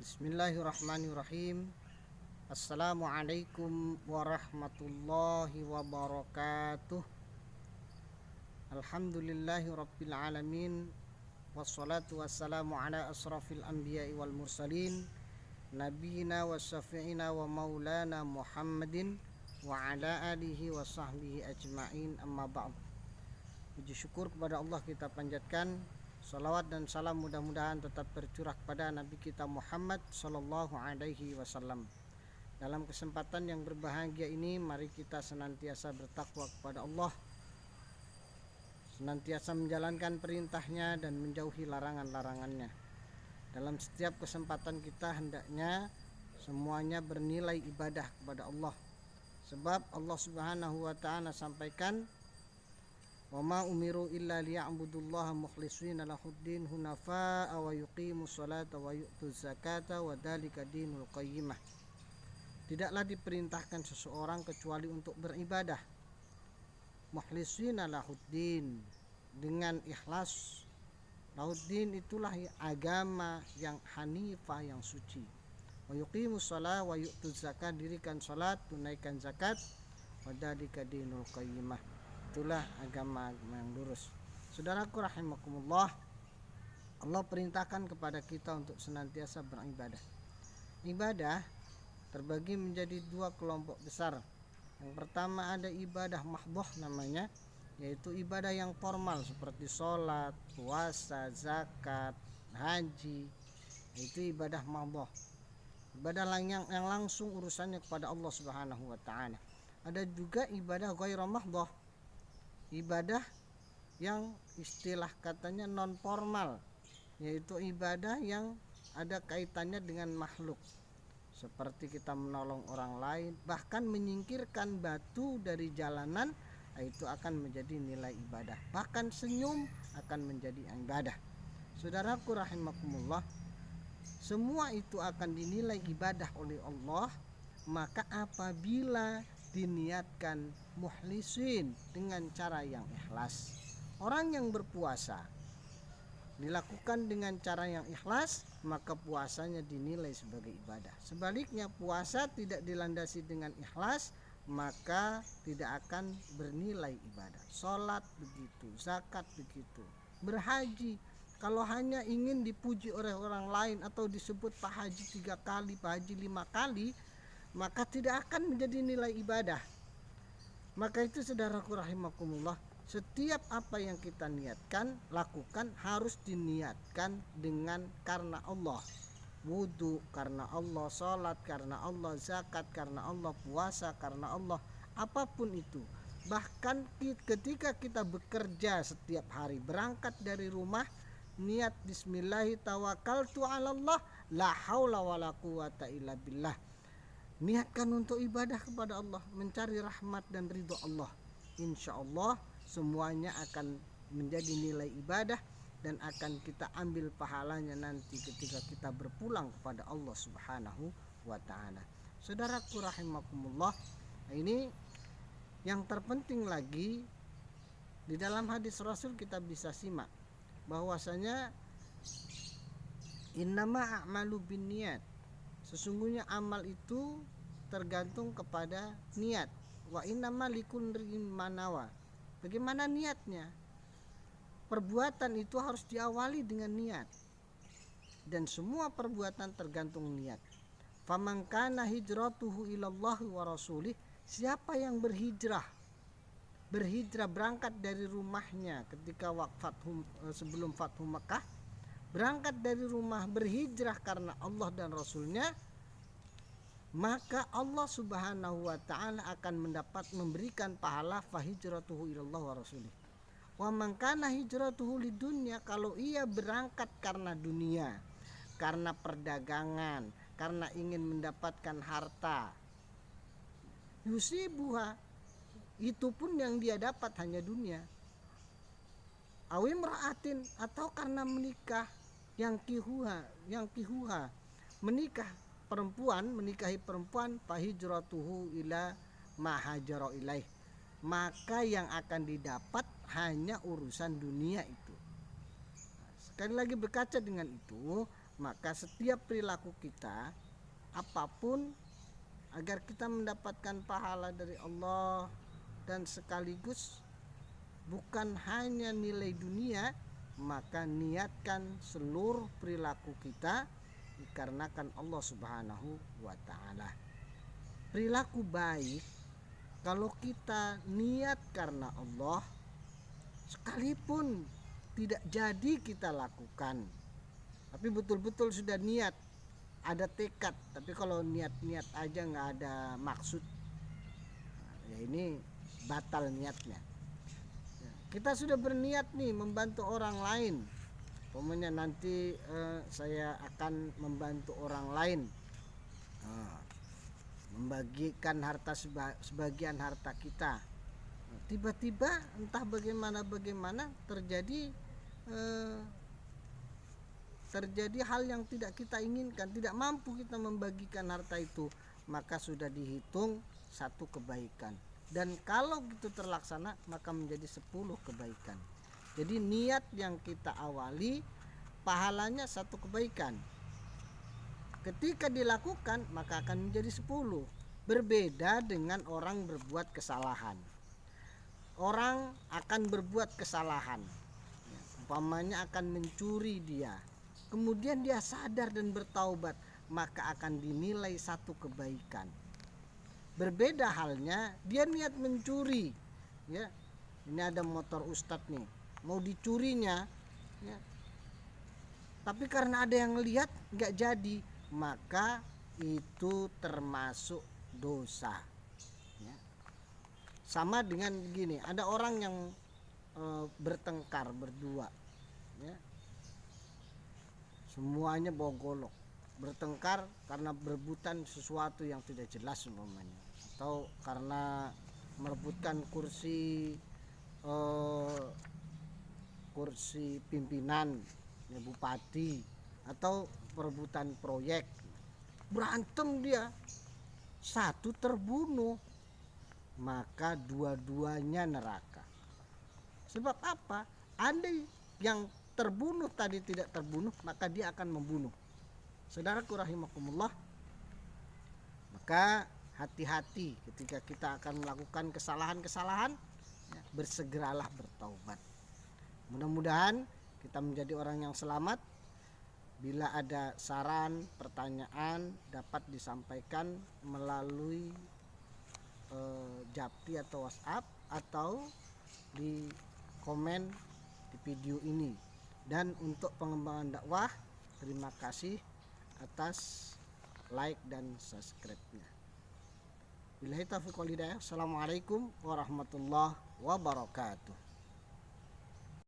Bismillahirrahmanirrahim. Assalamualaikum warahmatullahi wabarakatuh. Alhamdulillahi rabbil alamin. Wassalatu wassalamu ala asrafil anbiya'i wal mursalin, nabiyina wa syafi'ina wa maulana Muhammadin wa ala alihi wa sahbihi ajma'in, amma ba'd. Puji syukur kepada Allah kita panjatkan. Salawat dan salam mudah-mudahan tetap tercurah kepada Nabi kita Muhammad Sallallahu Alaihi Wasallam. Dalam kesempatan yang berbahagia ini, mari kita senantiasa bertakwa kepada Allah, senantiasa menjalankan perintahnya dan menjauhi larangan-larangannya. Dalam setiap kesempatan kita hendaknya semuanya bernilai ibadah kepada Allah. Sebab Allah Subhanahu wa Ta'ala sampaikan, wa ma umiru illa liya'budullaha mukhlishina lahuddin hunafa'a wa yuqimus salata wa yu'tuz zakata wa dzalika dinul qayyimah. Tidaklah diperintahkan seseorang kecuali untuk beribadah mukhlishina lahuddin, dengan ikhlas. Lahuddin itulah agama yang hanifah, yang suci. Wa yuqimus salata wa yu'tuz zakat, dirikan salat, tunaikan zakat, wa dzalika dinul qayyimah, itulah agama yang lurus. Saudaraku rahimakumullah, Allah perintahkan kepada kita untuk senantiasa beribadah. Ibadah terbagi menjadi dua kelompok besar. Yang pertama ada ibadah mahdhah namanya, yaitu ibadah yang formal seperti sholat, puasa, zakat, haji. Itu ibadah mahdhah, ibadah yang langsung urusannya kepada Allah Subhanahu wa Ta'ala. Ada juga ibadah ghairu mahdhah, ibadah yang istilah katanya non formal, yaitu ibadah yang ada kaitannya dengan makhluk, seperti kita menolong orang lain, bahkan menyingkirkan batu dari jalanan, itu akan menjadi nilai ibadah. Bahkan senyum akan menjadi ibadah. Saudaraku rahimakumullah, semua itu akan dinilai ibadah oleh Allah. Maka apabila diniatkan mukhlisin, dengan cara yang ikhlas. Orang yang berpuasa dilakukan dengan cara yang ikhlas, maka puasanya dinilai sebagai ibadah. Sebaliknya, puasa tidak dilandasi dengan ikhlas, maka tidak akan bernilai ibadah. Sholat begitu, zakat begitu, berhaji, kalau hanya ingin dipuji oleh orang lain atau disebut Pak Haji 3 kali, Pak Haji 5 kali, maka tidak akan menjadi nilai ibadah. Maka itu saudaraku rahimakumullah, setiap apa yang kita niatkan, lakukan, harus diniatkan dengan karena Allah. Wudu karena Allah, sholat karena Allah, zakat karena Allah, puasa karena Allah, apapun itu. Bahkan ketika kita bekerja setiap hari, berangkat dari rumah, niat bismillahi tawakkaltu 'alallah la haula wala quwata illa billah. Niatkan untuk ibadah kepada Allah, mencari rahmat dan ridho Allah. Insya Allah semuanya akan menjadi nilai ibadah dan akan kita ambil pahalanya nanti ketika kita berpulang kepada Allah Subhanahu wa Ta'ala. Saudaraku rahimakumullah, ini yang terpenting lagi, di dalam hadis Rasul kita bisa simak bahwasanya innama a'malu binniyat, sesungguhnya amal itu tergantung kepada niat. Wa innama likulli manawa, bagaimana niatnya. Perbuatan itu harus diawali dengan niat, dan semua perbuatan tergantung niat. Faman kana hijratuhu ilallahi wa rasulih, siapa yang berhijrah berangkat dari rumahnya ketika sebelum Fathu Mekah, berangkat dari rumah, berhijrah karena Allah dan Rasulnya, maka Allah Subhanahu wa Ta'ala akan memberikan pahala fahijratuhu ilallah wa rasulih. Wa man kana hijratuhu lidunya, kalau ia berangkat karena dunia, karena perdagangan, karena ingin mendapatkan harta, yusibuha, itu pun yang dia dapat hanya dunia. Awim ra'atin, atau karena menikah, yang kihuha, menikahi perempuan, fahijratuhu ila ma hajara ilaih, maka yang akan didapat hanya urusan dunia itu. Sekali lagi berkaca dengan itu, Maka setiap perilaku kita apapun, agar kita mendapatkan pahala dari Allah dan sekaligus bukan hanya nilai dunia, maka niatkan seluruh perilaku kita dikarenakan Allah Subhanahu wa taala. Perilaku baik kalau kita niat karena Allah, sekalipun tidak jadi kita lakukan, tapi betul-betul sudah niat, ada tekad. Tapi kalau niat-niat aja nggak ada maksud, ya ini batal niatnya. Kita sudah berniat nih membantu orang lain, pokoknya nanti saya akan membantu orang lain, membagikan harta sebagian harta kita. Tiba-tiba entah bagaimana terjadi hal yang tidak kita inginkan, tidak mampu kita membagikan harta itu, maka sudah dihitung satu kebaikan. Dan kalau itu terlaksana maka menjadi 10 kebaikan. Jadi niat yang kita awali pahalanya 1 kebaikan. Ketika dilakukan maka akan menjadi 10. Berbeda dengan orang berbuat kesalahan. Orang akan berbuat kesalahan, umpamanya akan mencuri dia, kemudian dia sadar dan bertaubat, maka akan dinilai 1 kebaikan. Berbeda halnya dia niat mencuri, ya. Ini ada motor ustadz nih, mau dicurinya, ya. Tapi karena ada yang lihat nggak jadi, maka itu termasuk dosa. Ya. Sama dengan gini, ada orang yang bertengkar berdua, ya. Semuanya bawa golok, bertengkar karena berebutan sesuatu yang tidak jelas umpamanya, atau karena merebutkan kursi pimpinan, ya, bupati, atau perebutan proyek. Berantem dia, satu terbunuh, maka dua-duanya neraka. Sebab apa? Andai yang terbunuh tadi tidak terbunuh, maka dia akan membunuh. Saudaraku rahimakumullah, maka hati-hati ketika kita akan melakukan kesalahan-kesalahan, ya, bersegeralah bertaubat. Mudah-mudahan kita menjadi orang yang selamat. Bila ada saran, pertanyaan dapat disampaikan melalui Japri atau WhatsApp, atau di komen di video ini. Dan untuk pengembangan dakwah, terima kasih atas like dan subscribe-nya. Billahi taufiq wal hidayah. Assalamualaikum warahmatullahi wabarakatuh.